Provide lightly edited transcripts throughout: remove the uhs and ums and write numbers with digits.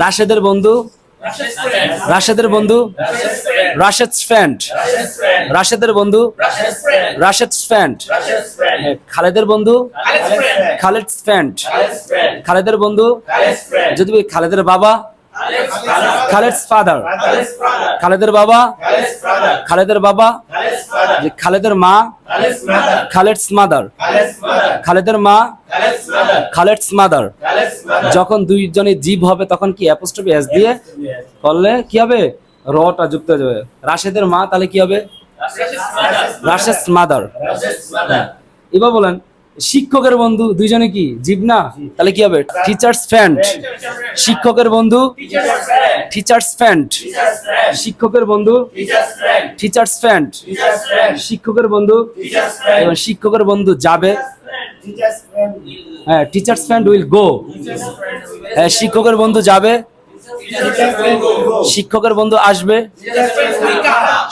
রাশেদের বন্ধু, রাশেদের বন্ধু, রাশেদ's friend, রাশেদের বন্ধু, রাশেদ's friend, খালেদের বন্ধু, খালেদ's friend, খালেদের বন্ধু, যদি বলি খালেদের বাবা, খালেদ's father, খালেদের বাবা, খালেদের বাবা, খালেদের মা, খালেদ's mother, খালেদের মা, খালেদ's mother। যখন দুইজনে জীব হবে তখন কি অ্যাপোস্ট্রফি এস দিয়ে করলে কি হবে? রটা যুক্ত হয়ে যাবে। রাশেদের মা তাহলে কি হবে? রাশেদ's mother। এবার বলেন শিক্ষকের বন্ধু, দুইজনে কি জীব না? তাহলে কি হবে? Teachers friend. শিক্ষকের বন্ধু, টিচার্স ফ্রেন্ড। শিক্ষকের বন্ধু, টিচার্স ফ্রেন্ড। শিক্ষকের বন্ধু, এবং শিক্ষকের বন্ধু যাবে, হ্যাঁ টিচার্স ফ্রেন্ড উইল গো। হ্যাঁ শিক্ষকের বন্ধু যাবে, শিক্ষকের বন্ধু আসবে,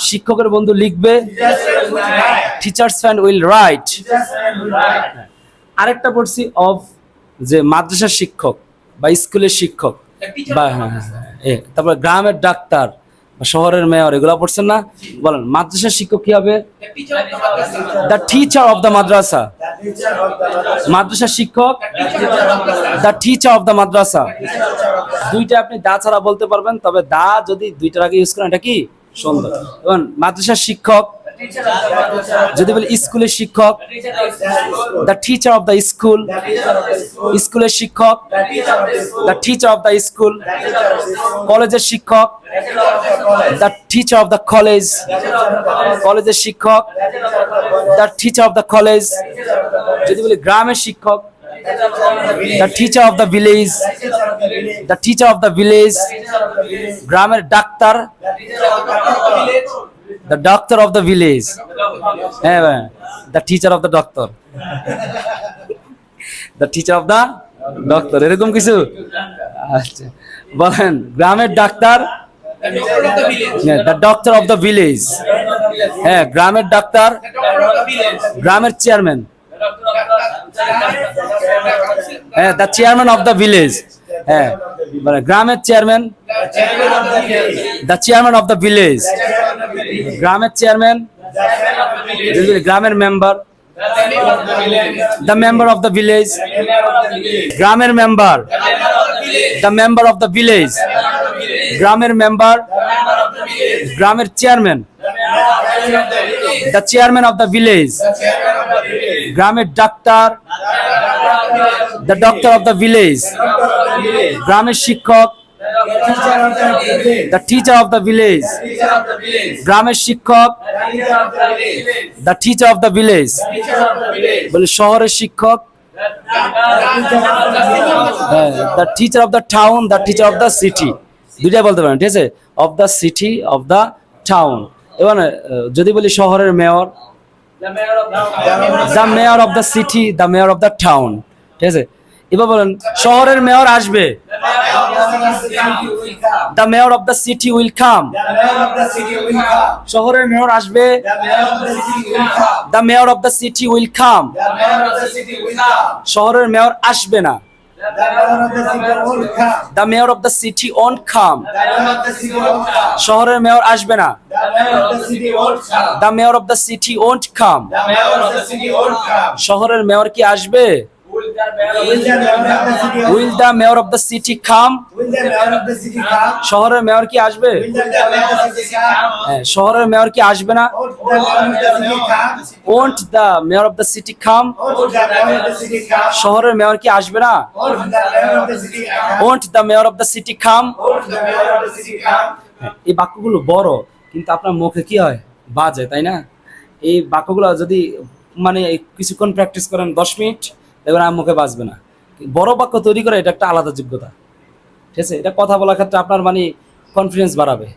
শিক্ষকের বন্ধু লিখবে, টিচার্স ফ্রেন্ড উইল রাইট। আরেকটা পড়ছি অফ যে মাদ্রাসার শিক্ষক বা স্কুলের শিক্ষক বা তারপর গ্রামের ডাক্তার বা শহরের মেয়র, এগুলো পড়ছেন না? বলেন মাদ্রাসার শিক্ষক কি হবে? দ্য টিচার অফ দ্য মাদ্রাসা। মাদ্রাসার শিক্ষক দ্য টিচার অফ দ্য মাদ্রাসা। দুইটা আপনি দা ছাড়া বলতে পারবেন, তবে দা যদি দুইটার আগে ইউজ করেন এটা কি সুন্দর। এবং মাদ্রাসার শিক্ষক, যদি বলি স্কুলের শিক্ষক the teacher of the school, স্কুলের শিক্ষক the teacher of the school, কলেজের শিক্ষক the teacher of the college, কলেজের শিক্ষক the teacher of the college. যদি বলি গ্রামের শিক্ষক the teacher of the village, the teacher of the village, গ্রামের doctor the doctor of the village, the teacher of the doctor, the teacher of the doctor, এরকম কিছু। আচ্ছা বলেন গ্রামের doctor the doctor of the village, হ্যাঁ গ্রামের doctor, গ্রামের chairman, হ্যাঁ the chairman of the village, হ্যাঁ মানে গ্রামের chairman, the chairman of the village, গ্রামের চেয়ারম্যান, গ্রামের member, the member of the village, গ্রামের member, the member of the village, গ্রামের মেম্বার, গ্রামের chairman, the chairman of the village, গ্রামের ডাক্তার, the doctor of the village, গ্রামের শিক্ষক, the teacher of the village, গ্রামের শিক্ষক, the teacher of the village. বলে শহরের শিক্ষক the teacher of the town, the teacher of the city, দুইটাই বলতে পারেন, ঠিক আছে? Of the city, of the town. এবার যদি বলি শহরের mayor the mayor of the city, the mayor of the town, ঠিক আছে? এবার বলেন শহরের মেয়র আসবে, the mayor of the city will come. শহরের মেয়র আসবে, the mayor of the city will come. শহরের মেয়র আসবে না, the mayor of the city won't come. শহরের মেয়র আসবে না, the mayor of the city won't come. শহরের mayor কি আসবে? Will the mayor of the city come. শহরের মেয়র কি আসবে? শহরের মেয়র কি আসবে না? Won't the mayor of the city come. শহরের মেয়র কি আসবে না? Won't the mayor of the city come. এই বাক্যগুলো বড়, কিন্তু আপনার মুখে কি হয়? বাজে, তাই না? এই বাক্যগুলো যদি মানে কিছুক্ষণ প্র্যাকটিস করেন 10 মিনিট, দেখবেন আর মুখে বাজবে না। বড় বাক্য তৈরি করা এটা একটা আলাদা যোগ্যতা, ঠিক আছে? এটা কথা বলার ক্ষেত্রে আপনার মানে কনফিডেন্স বাড়াবে।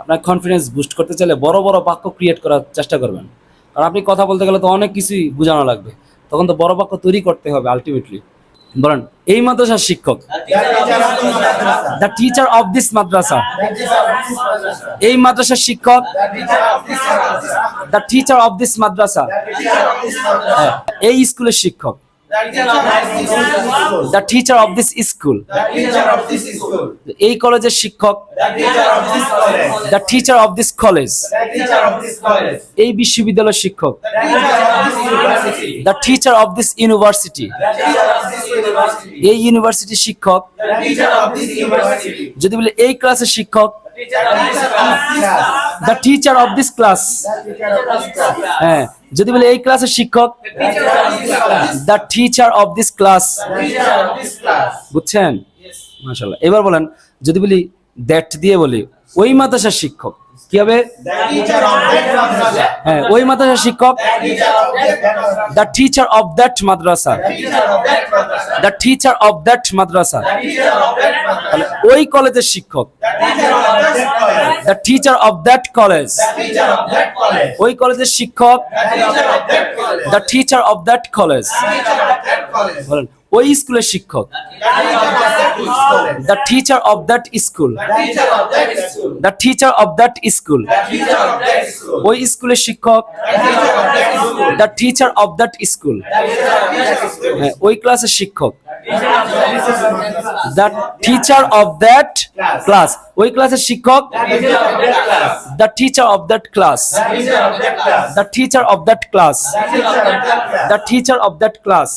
আপনার কনফিডেন্স বুস্ট করতে চাইলে বড় বড় বাক্য ক্রিয়েট করার চেষ্টা করবেন, কারণ আপনি কথা বলতে গেলে তো অনেক কিছুই বোঝানো লাগবে, তখন তো বড় বাক্য তৈরি করতে হবে আলটিমেটলি। বলেন এই মাদ্রাসার শিক্ষক, দ্য টিচার অফ দিস মাদ্রাসা। এই মাদ্রাসার শিক্ষক, দ্য টিচার অফ দিস মাদ্রাসা। এই স্কুলের শিক্ষক, the teacher of this school. এই কলেজের শিক্ষক the teacher of this college. এই বিশ্ববিদ্যালয়ের শিক্ষক the teacher of this university. এই ইউনিভার্সিটির শিক্ষক। যদি বলে এই ক্লাসের শিক্ষক the teacher of this class. হ্যাঁ, যদি বলে এই ক্লাসের শিক্ষক the teacher of this class. বুঝছেন? মাশাআল্লাহ। এবার বলেন, যদি বলি দ্যাট দিয়ে বলি ওই মাদ্রাসার শিক্ষক, কি হবে? হ্যাঁ, ওই মাদ্রাসার শিক্ষক the teacher of that madrasa. The teacher of that madrasa. তাহলে ওই কলেজের শিক্ষক the teacher of that college. ওই কলেজের শিক্ষক the teacher of that college. বলেন, ওই স্কুলের শিক্ষক the teacher of that school. The teacher of that school. ওই স্কুলের শিক্ষক the teacher of that school. হ্যাঁ, ওই ক্লাসের শিক্ষক the teacher of that class. ওই ক্লাসের শিক্ষক the teacher of that class. The teacher of that class. The teacher of that class.